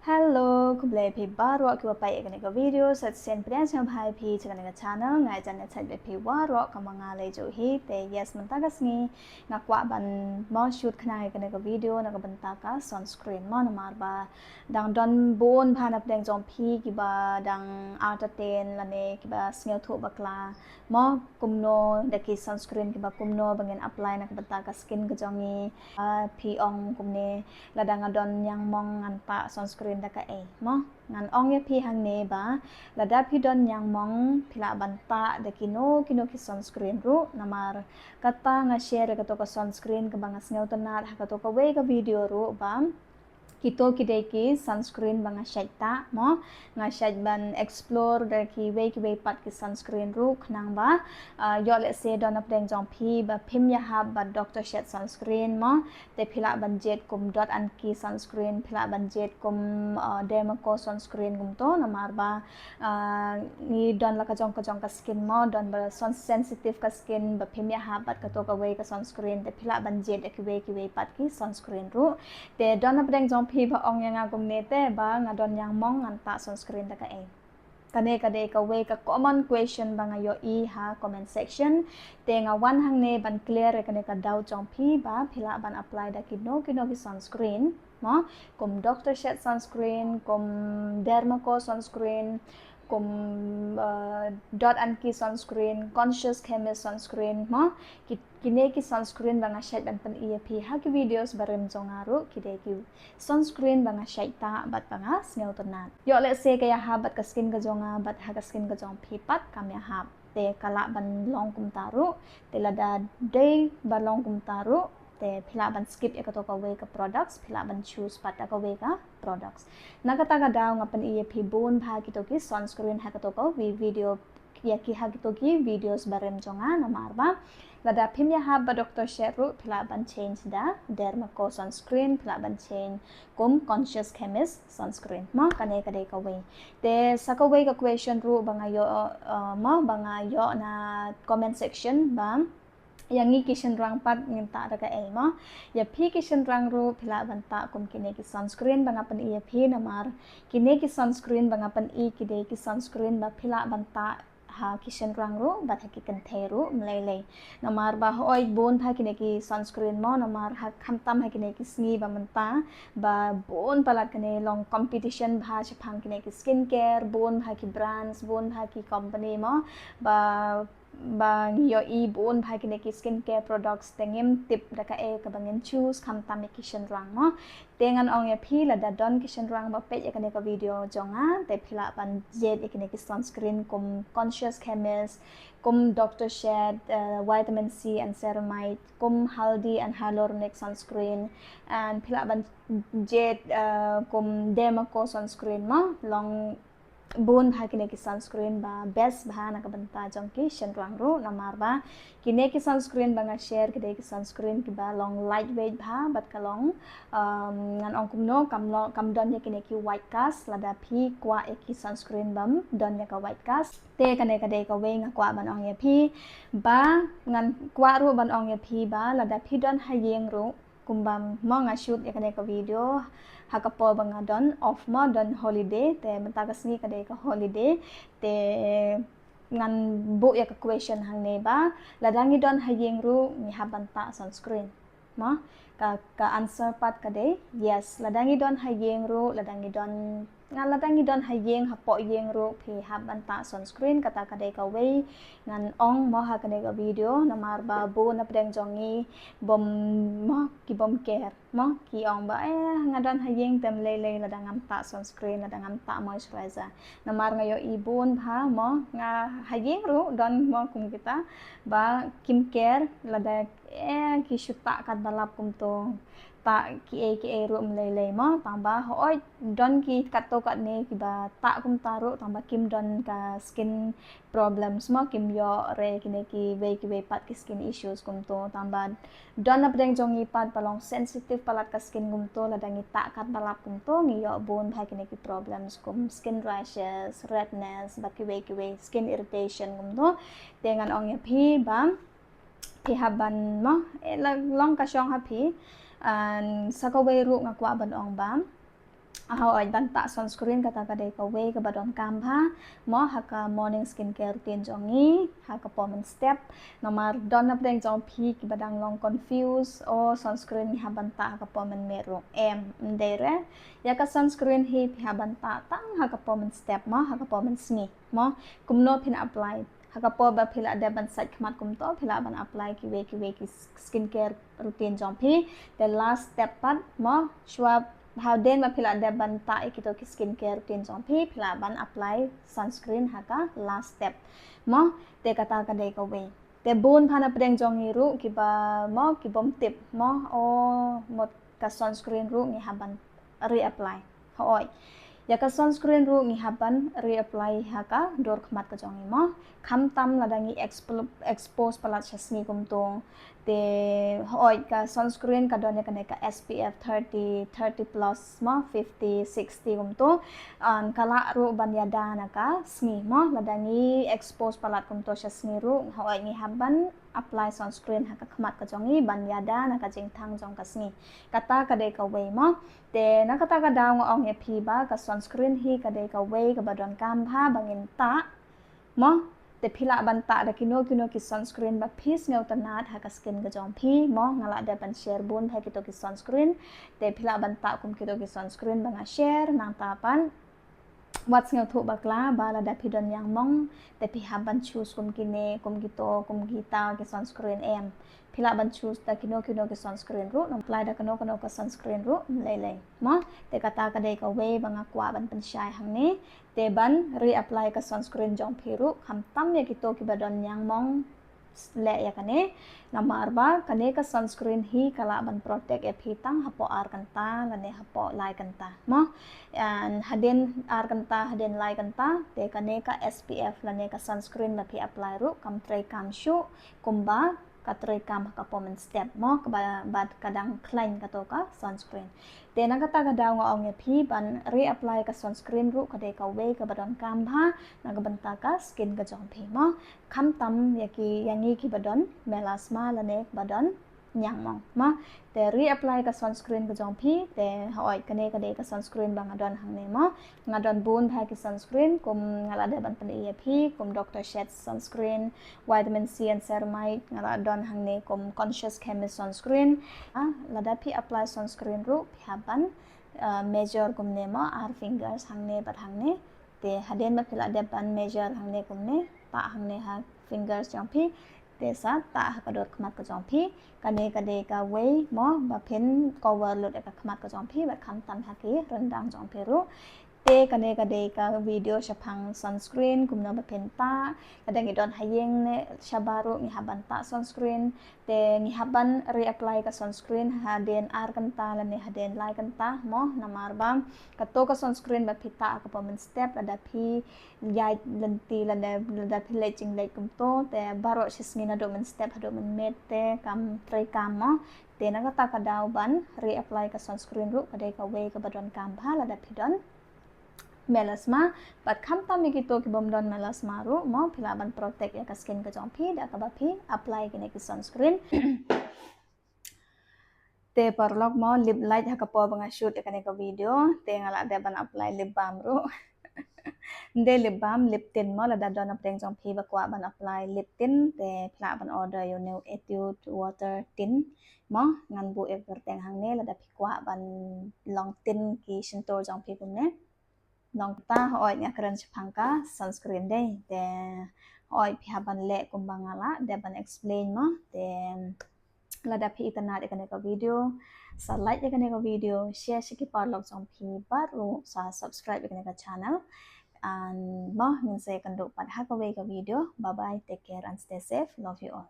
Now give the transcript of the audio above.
Hello, kumple phi baro kwa pai ka nego video sat sen priya cham hai phi chaka nego channel ngai jan chat be phi waro ka manga le jo hi te yes man ta gas ni nga kwa ban mo shoot khna ka nego video na ka ban ta ka sunscreen mo na mar ba dang don bon bhan ap deng jom phi ki ba dang entertain la ne ki ba snel tho bakla mo kumno de ki sunscreen ki ba kumno bangen apply na ka ban ta ka skin ka jongi phi ong kumne la dang don yang mong an pa sunscreen da ka mo ngan ong ye phi hang ne ba la da phi don yang mong phila banta de kino ki sunscreen ru namar kata nga share ka to ka sunscreen ka banga snel to na ka to ka we ka video ru ba kito ki sunscreen banga shaita mo nga shait ban explore da ki we pat ki sunscreen ru khnang ba yo le se don up deng jong phi ba phim ya ha ba Dr. Shed sunscreen mo te phila ban jet kum dot an ki sunscreen phila ban jet kum Dermaco sunscreen kum to na mar ba ni don la ka jong ka skin mo don ba sun sensitive ka skin ba phim ya ha bat ka to ka we ka sunscreen te phila ban jet ki we pat ki sunscreen ru te don up deng jong phi ba ong yang agum nete ba nga don yang mong ngan ta sunscreen da ka kade ka we ka common question ba nga yo I ha comment section te nga wan hang ne ban clear kane ka daw jong phi ba phila ban apply da kino ki sunscreen mo kum Dr. Shed sunscreen kum Dermaco sunscreen kum dot anki sunscreen conscious chemist sunscreen mo kine ki sunscreen banga shed ban pan EAP ha ki videos barem jongaru kide ki sunscreen banga shaita bat banga snel tonat yo let's say kaya ha bat ka skin ka jonga bat ha ka skin ka jong phi pat kam ya ha te kala ban long kum taru te lada day ba long kum taru te phila ban skip e ka to ka we ka products phila ban choose pat ka we ka products nakata ka daw nga pan EAP bon bha ki to ki sunscreen ha ka to ka video ya ki ha ki to ki videos barem jonga na marba lada phim ya ha ba Dr. Shed ru phila ban change da Dermaco sunscreen phila ban change kum conscious chemist sunscreen mo kane kade ka we te saka we ka question ru banga yo mo banga yo na comment section ba yang ni kishen rang pat ngin ta da ka mo ya phi kishen rang ru phila ban ta kum kine ki sunscreen banga pan e phi na mar kine ki sunscreen banga pan e ki de ki sunscreen ba phila ban ta ha kishen rang ru ba tha ki kan the ru mlele na mar ba hoi bon tha kine ki sunscreen mo na mar ha kham tam ha kine ki sngi ba man ta ba bon palat kine long competition bha chapang kine ki skin care bon bha ki brands bon bha ki company mo ba yo I bon bha kine ki skin care products tengim tip da ka ka bangin choose kham tam kishen rang mo tengan ong ya phi la da don kishen rang ba pe ka ne ka video jonga te phila ban jet kine ki sunscreen kum conscious chemist kum Dr. Shed vitamin C and ceramide kum haldi and hyaluronic sunscreen and phila ban jet kum Dermaco sunscreen mo long bon bha kine ki sunscreen ba best bha na ka banta jong ki shen rang ru na mar ba kine ki sunscreen ba nga share kide ki sunscreen ki ba long lightweight bha bat ka long ngan ong kum no kam don ya kine ki white cast la da phi kwa e ki sunscreen bam don ya ka white cast te kane kade ka we nga kwa ban ong ya phi ba ngan kwa ru ban ong ya phi ba la da phi don ha yeng ru kumbam mo nga shoot ya kane ka video hakapo banga don off mo don holiday te matagas ni kade ka holiday te ngan bu ya ka question hang ne ba ladangi don hayeng ru mi habanta sunscreen mo ka answer pat kade yes ladangi don hayeng ru ladangi don hayeng hapo yeng ru phi habanta sunscreen kata kade ka we ngan ong mo ha kade ka video na mar ba bu na preng jongi bom mo ki bom care mo ki ong ba nga don hayeng tem le ladangam ta sunscreen ladangam ta moisturizer na mar ngayo ibon bha mo nga hayeng ru don mo kum kita ba kim care lada ki shuta kat balap kum to ta ki ru mlele mo tamba hoi don ki kat to kat ne ki ba ta kum taru tamba kim don ka skin problems mo kim yo re kine ki we pat ki skin issues kum to tamba don na preng jongi pat palong sensitive palat ka skin kum to ladangi ta kat balap kum to ngi yo bon bha kine ki problems kum skin rashes redness ba ki we skin irritation kum to tengan ong ya phi ba phi haban mo long ka shong ha phi sakaway ru nga kwa ban ong ba Ahoy banta sunscreen kata kadai ka way ka badon kampha mo haka morning skincare routine jongi haka performance step nomar don na deng jong pi ki badang long confuse o sunscreen ni ha banta haka performance mero ndere ya ka sunscreen hi ha banta tang haka performance step mo haka performance ni mo kumno pin apply haka po ba pila de ban site khmat kum to pila ban apply ki way ki skincare routine jong pi the last step pat mo swab how den ma pila de ban ta ikito ki skincare routine jong pi pila ban apply sunscreen haka last step mo te kata ka de ka way te bun phana pedeng jong ni ru ki ba mo ki bom tip mo o mot ka sunscreen ru ni haban reapply hoi ya ka sunscreen ru ni haban reapply haka dor khmat ka jong mo kham tam ladangi expose palat chasni kum tong te hoi ka sunscreen ka don ka ka SPF 30 plus mo 50 60 kum to an kala ru ban yada na ka sni mo ladangi expose palat kum to chasni ru hoi ni haban apply sunscreen haka khmat ka jongi ban yada na ka jing thang jong ka sni kata ka de ka way mo te nakata ka daw nga ong epi ba ka sunscreen hi ka de ka way ka badon kam pha bangin ta mo te phila ban ta da kino ki sunscreen ba phis ngau tanat ha ka skin ka jong phi mo ngala da ban share bun pha ki to ki sunscreen te phila ban ta kum ki to ki sunscreen ba nga share nang ta pan what's ngau thu bakla bala da phidon yang mong te phi haban choose kum kine kum gito kum gita ki sunscreen em phila ban choose ta kino ki sunscreen ru nam apply da kano ka sunscreen ru le mo te kata ka dei ka way banga kwa ban pen shai hang ni te ban reapply ka sunscreen jong phiru kham tam ya kito ki badon yang mong le ya kane namar ba kane ka sunscreen hi kala ban protect e phitang hapo ar kanta lane hapo lai kanta mo and haden ar kanta haden lai kanta te kane ka SPF lane ka sunscreen ma phi apply ru kam tray kam shu kumba katray kam ka performance step mo bad kadang klein ka to ka sunscreen te na kata ka daw nga ong phi ban reapply ka sunscreen ru ka de ka way ka badon kam bha na ka banta ka skin ka jong phi mo kham tam yaki yangi ki badon melasma lane badon nyang mong ma te reapply ka sunscreen ka jong phi te hoi kane ka de ka sunscreen bang adon hang ne mo ngadon bun bha ki sunscreen kum ngala de ban pan e phi kum Dr. Sheth sunscreen vitamin C and ceramide ngala don hang ne kum conscious chemist sunscreen lada phi apply sunscreen ru phi haban measure kum ne mo our fingers hang ne bat hang ne te haden ma phila de ban measure hang ne kum ne pa hang ne ha fingers jong phi te sa ta ka dot khmat ka jong phi kane ka de ka way mo ba phen cover lot ka khmat ka jong phi ba kham tam ha ki rendang jong phi ru te kane ka de ka video shapang sunscreen kum na ba phen ta kadang idon hayeng ne shabaru ni haban ta sunscreen te ni haban reapply ka sunscreen haden ar kanta la ne haden lai kanta mo namar bang ka to ka sunscreen ba phita ka performance step ada phi yai lenti la phi le ching le kum to te baro shismi na do men step do men met te kam tray kam mo te na ka ta ka daw ban reapply ka sunscreen ru ka de ka way ka badon kam pha la da phidon melasma pat kham tam mi kito ki bom don melasma ru mo phila ban protect ya ka skin ka jong phi da ka ba phi apply ki ne ki sunscreen te parlok mo lip light ha ka po banga shoot ka ne ka video te ngala de ban apply lip balm ru de lip balm lip tint mo la da don apeng jong phi ba kwa ban apply lip tint te phila ban order yo new etude water tint mo ngan bu e teng hang ne la da phi kwa ban long tint ki shinto jong phi kum ne nong ta hoi nya keren chapangka sunscreen day te hoi phi haban le kumbangala de ban explain mo te lada phi itana de ka video sa like de ka video share shiki parlok jong phi baru sa subscribe de ka channel and mo min say kan do pad ha ka video bye bye take care and stay safe love you all